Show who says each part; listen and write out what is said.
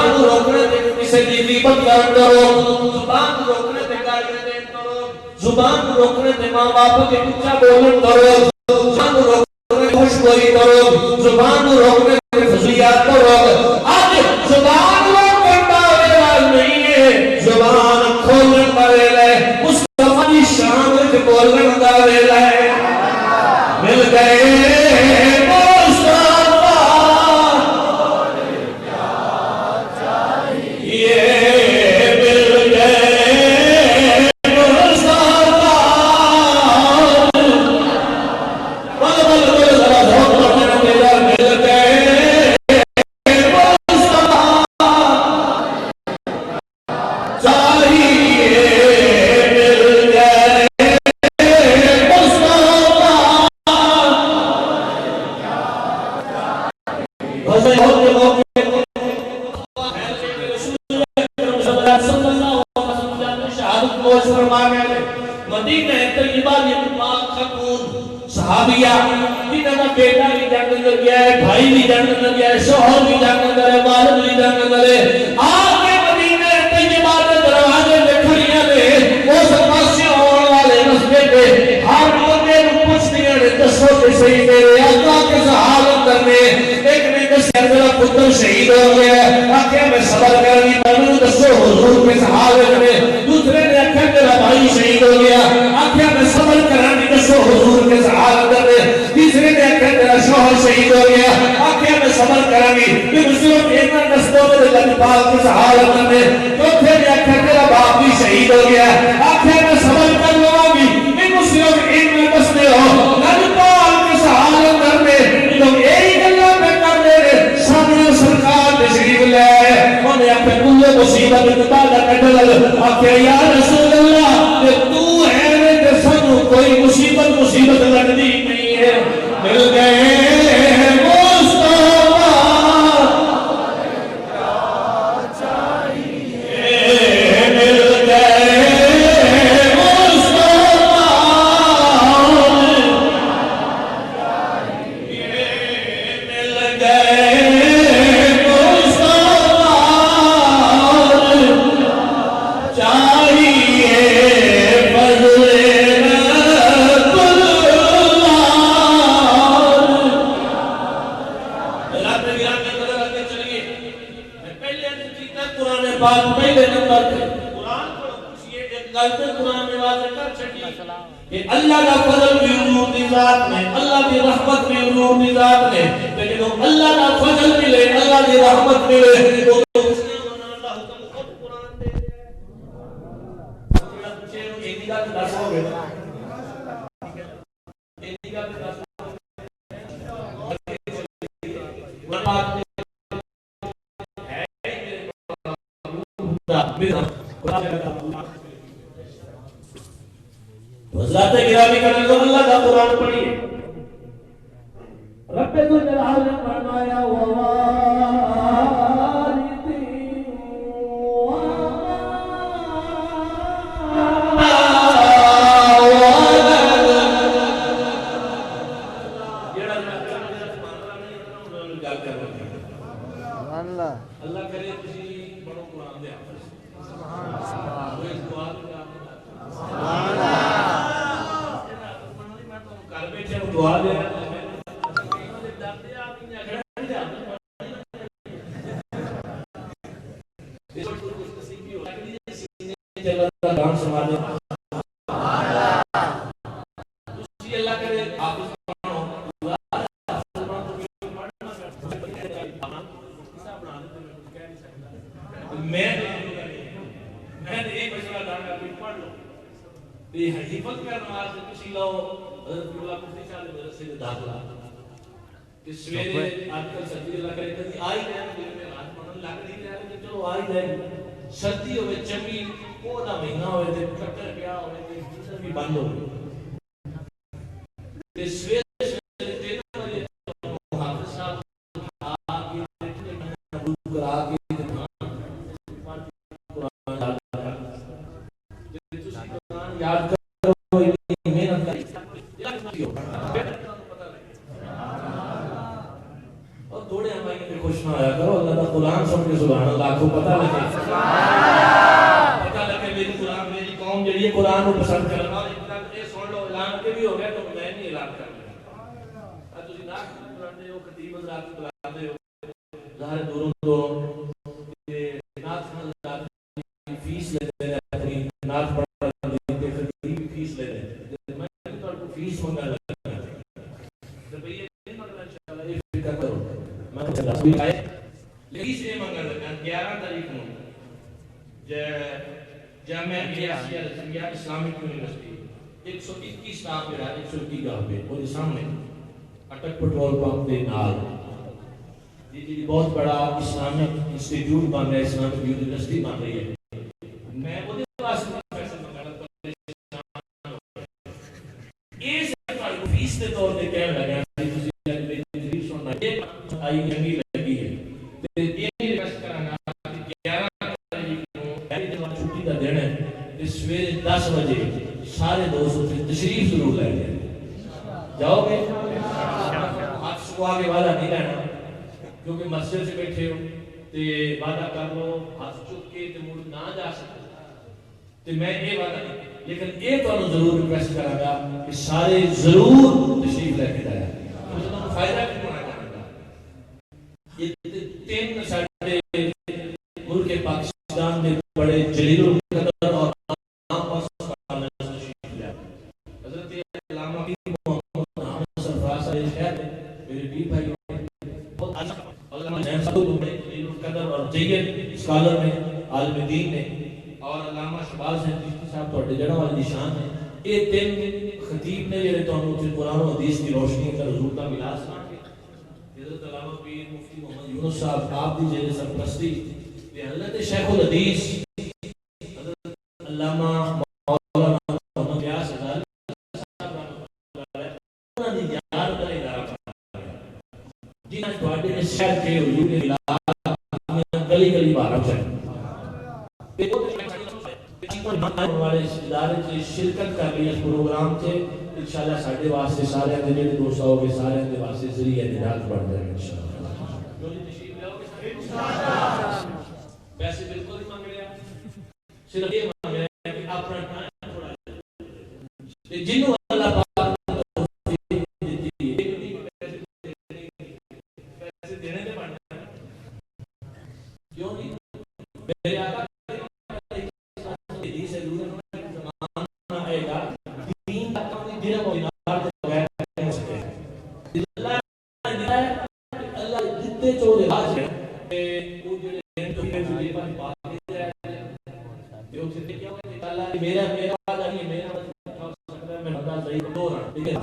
Speaker 1: زبان روکنے تے کسی دی غیبت کرو، زبان روکنے تے گالی دین کرو، زبان روکنے تے ماں باپ کے اونچا بولن کرو، زبان روکنے تے خوشگوئی کرو، زبان روکنے تے فضیلت کرو. آج زبان روکن دا ویلا نہیں ہے، زبان کھولن دا ویلا ہے. مصطفیٰ دی شان وچ بولن دا ویلا ہے. مل گئے مدینہ طیبہ میں پاک خاتون صحابیہ جنہاں دا بیٹا بھی جنگ اندر گیا ہے، بھائی بھی جنگ اندر گیا ہے، شوہر بھی جنگ اندر ہے، والد بھی جنگ اندر ہے. آگے مدینہ طیبہ کے دروازے میں کھڑیاں نے اس پاسے آنے والے رستے پہ ہر بندے کو پوچھ دیا نے دسو کہ صحیح میرے آقا کے حالت کرنے. ایک نے دسیا میرا پتر شہید ہو گیا ہے، آخیا میں صبر کرنی پڑوں دسو حضور کے حالت میں. دوسرے نے آخیا میرا بھائی شہید ہو گیا، آخیا میں صبر کرنی دسو حضور کے حالت میں. تیسرے نے آخیا میرا شوہر شہید ہو گیا، آخیا میں صبر کرنی کہ مسلم اینا دستوں میں اللہ پاک کے حالت میں. چوتھے نے آخیا میرا باپ بھی شہید ہو گیا، آخیا میں صبر کر لوں گی کہ مسلم اینا دستے ہو اللہ پاک کے حالت میں. لوگ یہی گلا پہ کر دے سامنے سرکار تشریف لے انہیں اپنے کلے مصیبت اتبادہ کٹل. آخیا یا رسول اللہ کہ تو ہے کہ سنو کوئی مصیبت لگنی نہیں ہے. مل گئے اللہ کا فضل بھی حضور دی ذات میں، اللہ کی رحمت بھی حضور دی ذات میں. لیکن اللہ کا فضل ملے، اللہ کی رحمت ملے تو اللہ حکم خود قرآن دے دے. ایک گل دس ہو گئے ایک گل دس حضرات گرامی کرنے تو اللہ کا قرآن پڑھیے. رب تو جلال نے فرمایا اللہ کرے کسی بڑوں قرآن دے دعا دے اللہ سماجھ اللہ کرے آپ میں ایک مسئلہ ڈالا کوئی پڑھ لو یہ حفظ کا نماز کسی لو حضرت اللہ مفتی صاحب نے مدرسے میں داخلہ کہ سویرے آج کل سردی اللہ کرے کبھی آئی جائے دل میں رات پڑھن لگ رہی ہے کہ چلو آئی جائے سردی ہوئے چمی پودا مہینہ ہوئے تھے کٹر گیا ہوئے تھے جسر بھی بند ہو گئے سویرے سویرے 13 بجے محافظ صاحب آگے دیکھنے آگے یاد کرو محنت کری اور تھوڑے ہمارے خوش نہ آیا کرو اللہ کا قرآن سمجھ کے سبحان اللہ کو پتہ لگے میری قرآن میری قوم جڑی ہے قرآن کو پسند کرنا اور ایک طرح یہ سن لو اعلان کے بھی ہو گیا تو میں نہیں اعلان کرنا تسی نہ پڑھتے ہو خطیب حضرات بلاتے ہو ظاہر دوروں کہ نعت حضرات کی فیس لیتے ہیں اپنی نعت پڑھنے کی خطیب کی فیس لیتے ہیں میں تو آپ کو فیس منگا لگا تو بھئی یہ نہیں منگنا انشاءاللہ یہ فکر کرو میں تصویر آئے فیس یہ منگا لگا 11 تاریخ کو جامعہ اسلامک یونیورسٹی 121 نام پہ 121 گاہ پہ وہ سامنے اٹک پٹرول پمپ کے نال یہ بہت بڑا اسلامک انسٹیٹیوٹ بن رہا ہے اسلامک یونیورسٹی بن رہی ہے میں وہ واسطے پیسے منگانا اس فیس کے طور پہ کہنے لگا کہ میری سننا یہ آئی چنگی لگی ہے یہ ریکویسٹ کرانا کہ 11 چھٹی کا دن ہے سویرے 10 بجے سارے دوست تشریف ضرور لے جائیں جاؤ گے ہاتھ سکوا کے وعدہ نہیں لینا کیونکہ مسجد سے بیٹھے ہو تے وعدہ کر لو ہاتھ چک کے تے مڑ نہ جا سکتے تے میں یہ وعدہ نہیں لیکن یہ تو ضرور ریکویسٹ کروں گا کہ سارے ضرور تشریف لے کے جائیں مجھے تو فائدہ بھی ہونا چاہوں گا یہ 3 ساڈے ملک پاکستان میں بڑے جلیل القدر اور نام پاس کرنے سے تشریف لے حضرت علامہ پیر محمد حامد سرفراز صاحب شہر میرے بھی بھائی بہت اچھا علامہ جین صاحب بڑے جلیل القدر اور جید اسکالر میں عالم دین نے اور علامہ شبال چشتی صاحب تواڈے جڑا والی شان ہے یہ 3 خطیب نے جڑے تانوں قرآن و حدیث کی روشنی کا حضور کا ملاس سنا کے حضرت علامہ پیر مفتی محمد یونس صاحب آپ دی زیر سرپرستی حضرت شیخ الحدیث حضرت علامہ مولانا محمد ریاض غزالی صاحب انہاں دی یاد دا ادارہ جنہاں تواڈے اس شہر کے حضور کے علاقے گلی گلی بار ہے تے وہ والے ادارے سے شرکت کر رہی اس پروگرام سے انشاءاللہ ساڈے واسطے سارے دے جڑے دوست آؤ گے سارے دے واسطے ذریعہ نجات بن جائے انشاءاللہ جو تشریف لے آؤ گے انشاءاللہ پیسے بالکل نہیں مانگ رہا صرف یہ مانگ رہا ہے کہ اپنا ٹائم تھوڑا جنہوں اللہ پاک توفیق دیتی ہے پیسے دینے کے بڑھنا ہے کیوں نہیں میرے آقا حدیث ہے زمانہ آئے گا دین کا کام درہم و دینار کے بغیر نہیں ہو سکے اللہ جتنے چوڑے راج ہیں وہ جڑے میرا وعدہ نہیں ہے میرا وعدہ میں بتا صحیح دو رہا ٹھیک ہے